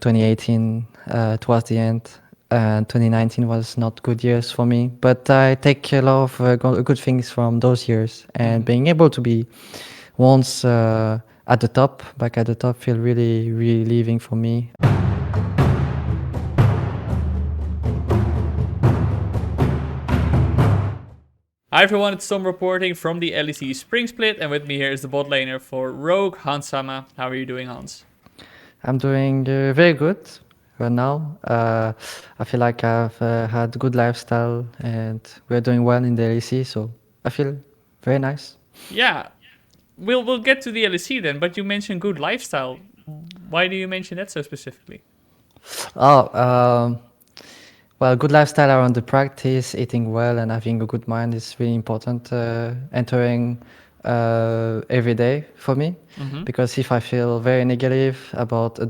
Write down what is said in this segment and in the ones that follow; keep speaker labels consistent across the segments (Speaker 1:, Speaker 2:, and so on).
Speaker 1: 2018 towards the end, and 2019 was not good years for me. But I take a lot of good things from those years, and
Speaker 2: Mhm.
Speaker 1: being able to be once at the top, back at the top, feel really relieving for me.
Speaker 2: Hi everyone, it's Tom reporting from the LEC Spring Split, and with me here is the bot laner for Rogue, Hans Sama. How are you doing, Hans?
Speaker 1: I'm doing very good right now. I feel like I've had good lifestyle, and we're doing well in the LEC, so I feel very nice.
Speaker 2: Yeah, we'll get to the LEC then, but you mentioned good lifestyle. Why do you mention that so specifically?
Speaker 1: Oh, well, good lifestyle around the practice, eating well, and having a good mind is really important. Entering every day for me,
Speaker 2: Mm-hmm.
Speaker 1: because if I feel very negative about a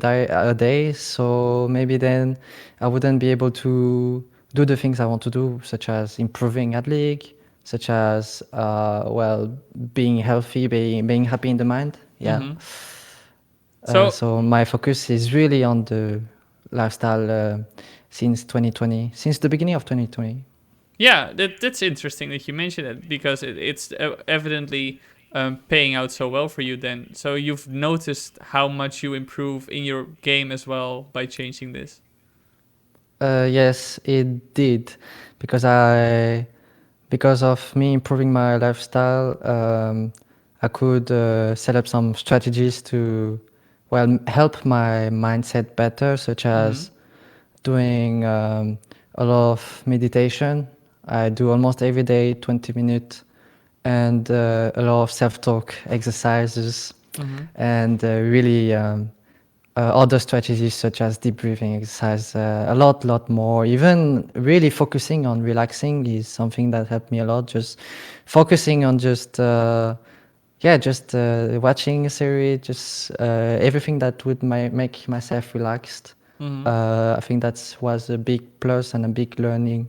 Speaker 1: day, so maybe then I wouldn't be able to do the things I want to do, such as improving at league, such as well, being healthy, being happy in the mind. Yeah.
Speaker 2: Mm-hmm. So
Speaker 1: So my focus is really on the lifestyle since 2020, since the beginning of 2020.
Speaker 2: yeah, that's interesting that you mentioned it because it's evidently paying out so well for you. Then, so you've noticed how much you improve in your game as well by changing this.
Speaker 1: Yes, it did, because because of me improving my lifestyle, I could set up some strategies to, well, help my mindset better, such
Speaker 2: Mm-hmm.
Speaker 1: as doing a lot of meditation. I do almost every day 20 minutes, and a lot of self-talk exercises,
Speaker 2: Mm-hmm.
Speaker 1: and really other strategies such as deep breathing exercise, a lot more. Even really focusing on relaxing is something that helped me a lot. Just focusing on just watching a series, just everything that would make myself relaxed.
Speaker 2: Mm-hmm.
Speaker 1: I think that was a big plus and a big learning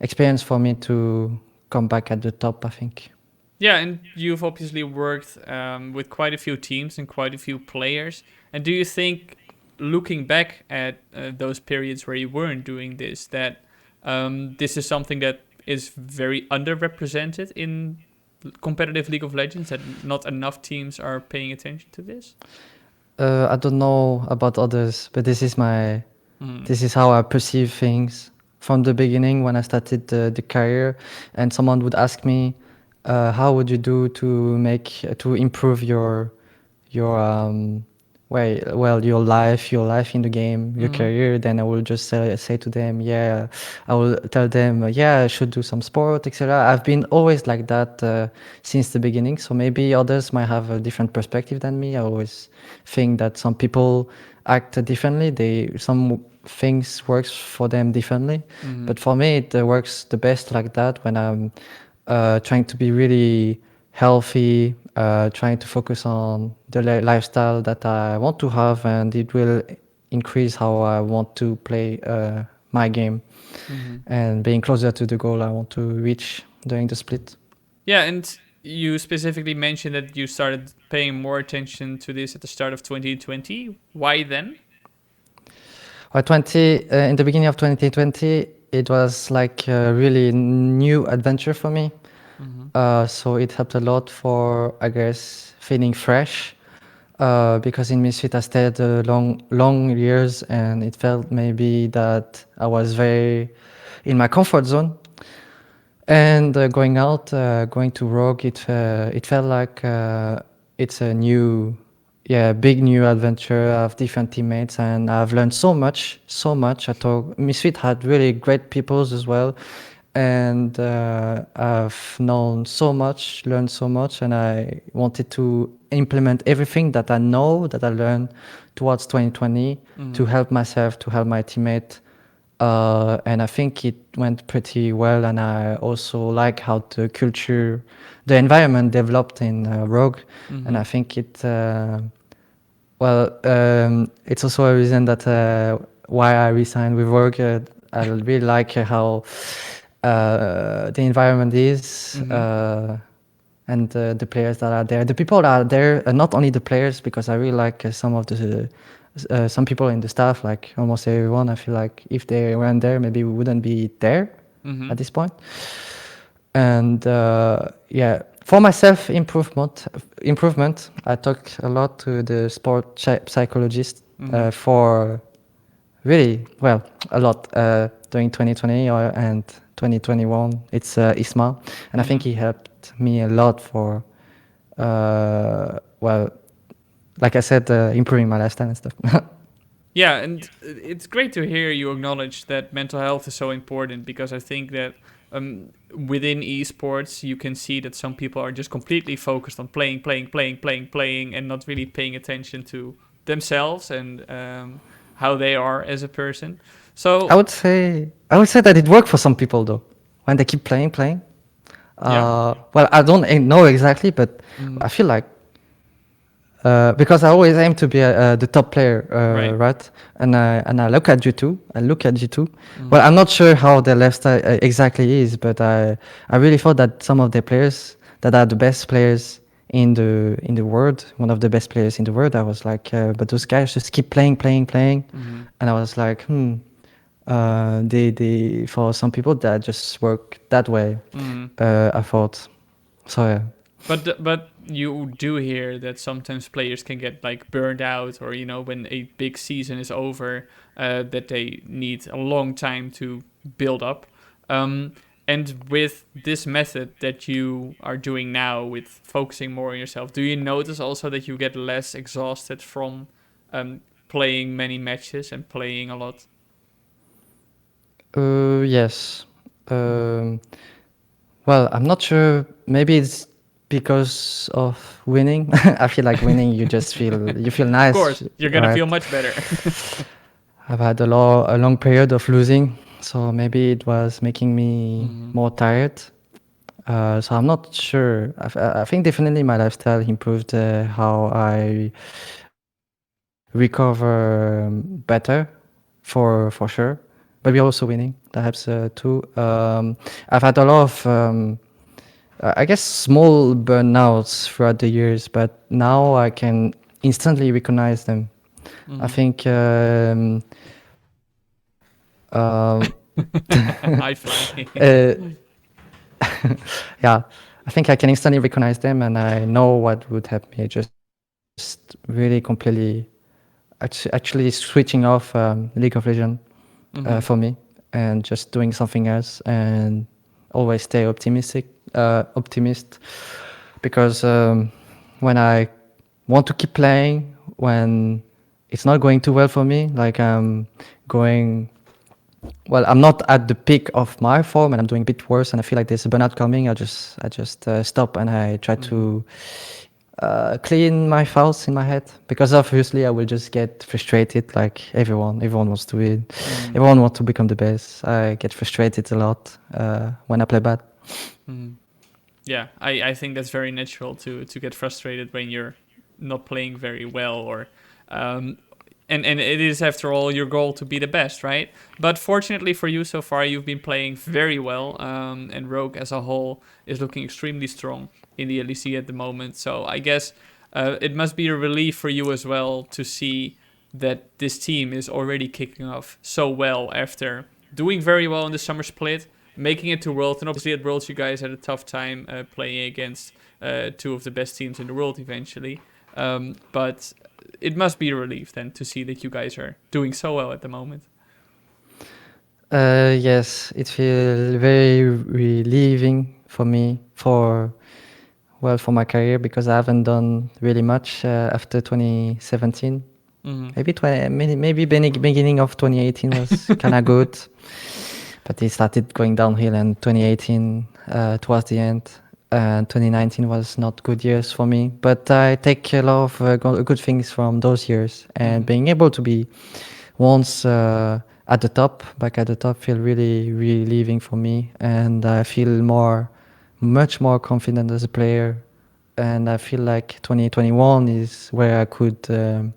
Speaker 1: experience for me to come back at the top, I think.
Speaker 2: Yeah, and you've obviously worked with quite a few teams and quite a few players. And do you think, looking back at those periods where you weren't doing this, that this is something that is very underrepresented in competitive League of Legends? That not enough teams are paying attention to this?
Speaker 1: I don't know about others, but
Speaker 2: Mm.
Speaker 1: this is how I perceive things from the beginning when I started the career, and someone would ask me, "How would you do to improve your your life in the game, your
Speaker 2: Mm-hmm.
Speaker 1: career?" Then I will just say to them, "Yeah," I will tell them, "Yeah, I should do some sport, etc." I've been always like that since the beginning, so maybe others might have a different perspective than me. I always think that some people act differently. Some things works for them differently,
Speaker 2: Mm-hmm.
Speaker 1: but for me it works the best like that when I'm trying to be really healthy, trying to focus on the lifestyle that I want to have, and it will increase how I want to play my game,
Speaker 2: Mm-hmm.
Speaker 1: and being closer to the goal I want to reach during the split.
Speaker 2: Yeah, and you specifically mentioned that you started paying more attention to this at the start of 2020. Why then?
Speaker 1: In the beginning of 2020, it was like a really new adventure for me.
Speaker 2: Mm-hmm.
Speaker 1: So it helped a lot for, I guess, feeling fresh. Because in Misfit I stayed long years, and it felt maybe that I was very in my comfort zone. And going out, going to Rogue, it felt like it's a new, yeah, big new adventure of different teammates, and I've learned so much, so much. I thought Misfit had really great peoples as well, and I've known so much, learned so much, and I wanted to implement everything that I know that I learned towards 2020 to
Speaker 2: Mm-hmm.
Speaker 1: help myself, to help my teammate, and I think it went pretty well. And I also like how the environment developed in Rogue, and
Speaker 2: Mm-hmm.
Speaker 1: I think it's also a reason that why I resigned with Rogue. I really like how the environment is,
Speaker 2: Mm-hmm.
Speaker 1: and the players that are there, the people that are there, not only the players, because I really like some of some people in the staff, like almost everyone, I feel like if they weren't there, maybe we wouldn't be there
Speaker 2: Mm-hmm.
Speaker 1: at this point. And yeah, for myself improvement, I talked a lot to the psychologist
Speaker 2: Mm-hmm.
Speaker 1: for really a lot during 2020 and 2021. It's Isma, and I
Speaker 2: Mm-hmm.
Speaker 1: think he helped me a lot for well, like I said, improving my lifestyle and stuff.
Speaker 2: Yeah, and it's great to hear you acknowledge that mental health is so important, because I think that within esports you can see that some people are just completely focused on playing, and not really paying attention to themselves and how they are as a person. So
Speaker 1: I would say that it worked for some people though, when they keep playing.
Speaker 2: yeah.
Speaker 1: Well, I don't know exactly, but
Speaker 2: Mm-hmm.
Speaker 1: I feel like because I always aim to be the top player,
Speaker 2: Right.
Speaker 1: right? And I look at G2. I look at G2. Well,
Speaker 2: Mm-hmm.
Speaker 1: I'm not sure how their lifestyle exactly is, but I really thought that some of the players that are the best players in the world, one of the best players in the world, I was like, but those guys just keep playing,
Speaker 2: Mm-hmm.
Speaker 1: and I was like, they for some people that just work that way.
Speaker 2: Mm-hmm.
Speaker 1: I thought so. Yeah.
Speaker 2: But you do hear that sometimes players can get like burned out, or when a big season is over, that they need a long time to build up. Um, and with this method that you are doing now, with focusing more on yourself, do you notice also that you get less exhausted from playing many matches and playing a lot?
Speaker 1: Yes. Um, well, I'm not sure. Maybe it's because of winning. I feel like winning. You feel
Speaker 2: Of
Speaker 1: nice,
Speaker 2: course, you're gonna
Speaker 1: right?
Speaker 2: feel much better.
Speaker 1: I've had a long period of losing, so maybe it was making me
Speaker 2: Mm-hmm.
Speaker 1: more tired. So I'm not sure. I think definitely my lifestyle improved how I recover better, for sure. But we're also winning, perhaps too. I've had a lot of I guess small burnouts throughout the years, but now I can instantly recognize them. I
Speaker 2: Mm-hmm.
Speaker 1: think, um,
Speaker 2: High flying.
Speaker 1: uh, yeah, I think I can instantly recognize them, and I know what would help me just really completely, actually switching off League of Legends
Speaker 2: Mm-hmm.
Speaker 1: for me, and just doing something else, and always stay optimist, because when I want to keep playing, when it's not going too well for me, like going well, I'm not at the peak of my form, and I'm doing a bit worse, and I feel like there's a burnout coming. I just stop, and I try
Speaker 2: Mm-hmm.
Speaker 1: to clean my thoughts in my head, because obviously I will just get frustrated, like everyone wants to win,
Speaker 2: Mm-hmm.
Speaker 1: everyone wants to become the best. I get frustrated a lot when I play bad.
Speaker 2: Mm-hmm. Yeah, I think that's very natural to get frustrated when you're not playing very well, or um, and it is, after all, your goal to be the best, right? But fortunately for you, so far you've been playing very well, and Rogue as a whole is looking extremely strong in the LEC at the moment. So I guess it must be a relief for you as well to see that this team is already kicking off so well after doing very well in the summer split, making it to Worlds, and obviously at Worlds you guys had a tough time playing against two of the best teams in the world eventually. But it must be a relief then to see that you guys are doing so well at the moment.
Speaker 1: Yes, it feels very relieving for me, for my career, because I haven't done really much after 2017.
Speaker 2: Mm-hmm.
Speaker 1: Maybe beginning of 2018 was kind of good, but it started going downhill in 2018 towards the end. And 2019 was not good years for me, but I take a lot of good things from those years, and
Speaker 2: Mm-hmm.
Speaker 1: being able to be once back at the top, feel really relieving for me, and I feel much more confident as a player, and I feel like 2021 is where I could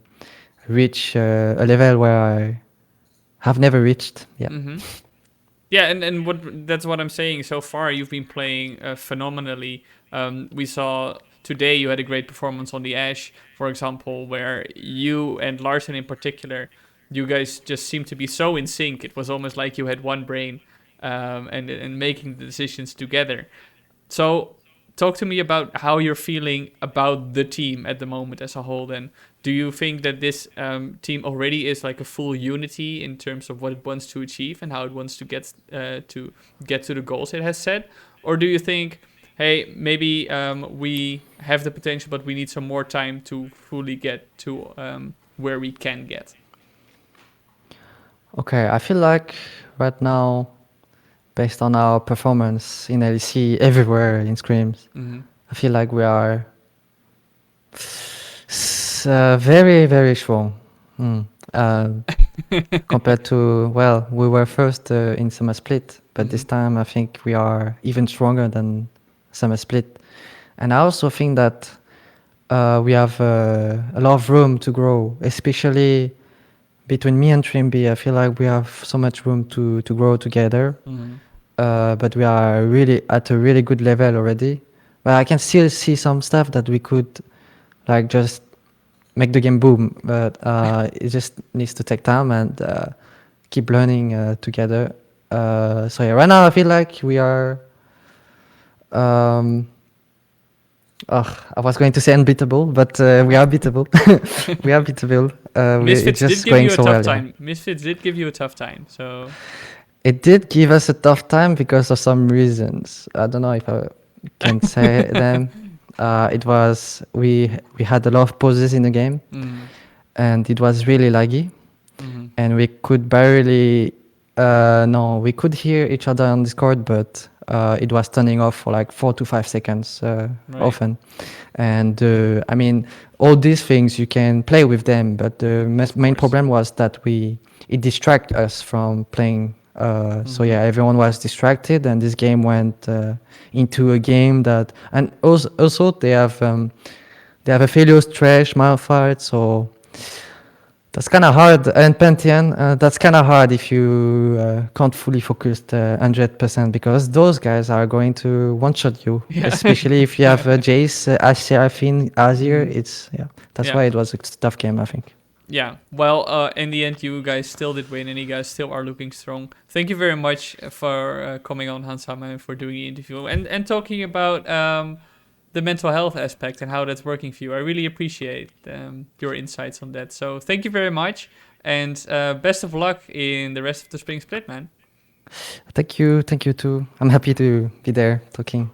Speaker 1: reach a level where I have never reached. Yeah.
Speaker 2: Mm-hmm. Yeah, and that's what I'm saying. So far, you've been playing phenomenally. We saw today you had a great performance on the Ash, for example, where you and Larsen in particular, you guys just seemed to be so in sync. It was almost like you had one brain, and making the decisions together. So, talk to me about how you're feeling about the team at the moment as a whole. Then, do you think that this team already is like a full unity in terms of what it wants to achieve and how it wants to get to the goals it has set, or do you think, hey, maybe we have the potential, but we need some more time to fully get to where we can get?
Speaker 1: Okay, I feel like right now, based on our performance in LEC everywhere in scrims,
Speaker 2: Mm-hmm.
Speaker 1: I feel like we are very, very strong. Mm. Uh, Compared to, well, we were first in summer split, but this time I think we are even stronger than summer split. And I also think that we have a lot of room to grow, especially between me and Trimby. I feel like we have so much room to grow together.
Speaker 2: Mm-hmm.
Speaker 1: But we are really at a really good level already. But I can still see some stuff that we could like just make the game boom. But it just needs to take time and keep learning together. So yeah, right now I feel like we are. Um, I was going to say unbeatable, but we are beatable. We are beatable. It's
Speaker 2: Misfits did
Speaker 1: just
Speaker 2: give
Speaker 1: going
Speaker 2: you a
Speaker 1: so
Speaker 2: tough
Speaker 1: well. Yeah.
Speaker 2: time. Misfits did give you a tough time. So
Speaker 1: It did give us a tough time because of some reasons. I don't know if I can say them. It was we had a lot of pauses in the game, and it was really laggy, and we could barely. No, we could hear each other on Discord, but it was turning off for like 4 to 5 seconds
Speaker 2: Right.
Speaker 1: often. And I mean, all these things you can play with them, but the main
Speaker 2: course.
Speaker 1: problem was that it distract us from playing. So yeah, everyone was distracted, and this game went into a game that, and also they have a failure trash malfight, so that's kind of hard. And Pantheon, that's kind of hard if you can't fully focus 100% because those guys are going to one-shot you,
Speaker 2: Yeah.
Speaker 1: especially if you have Jace, Seraphine, Azir. That's
Speaker 2: Yeah.
Speaker 1: why it was a tough game, I think.
Speaker 2: Yeah. Well, in the end, you guys still did win, and you guys still are looking strong. Thank you very much for coming on, Hansama, and for doing the interview and talking about the mental health aspect and how that's working for you. I really appreciate your insights on that. So thank you very much, and best of luck in the rest of the Spring Split, man.
Speaker 1: Thank you too. I'm happy to be there talking.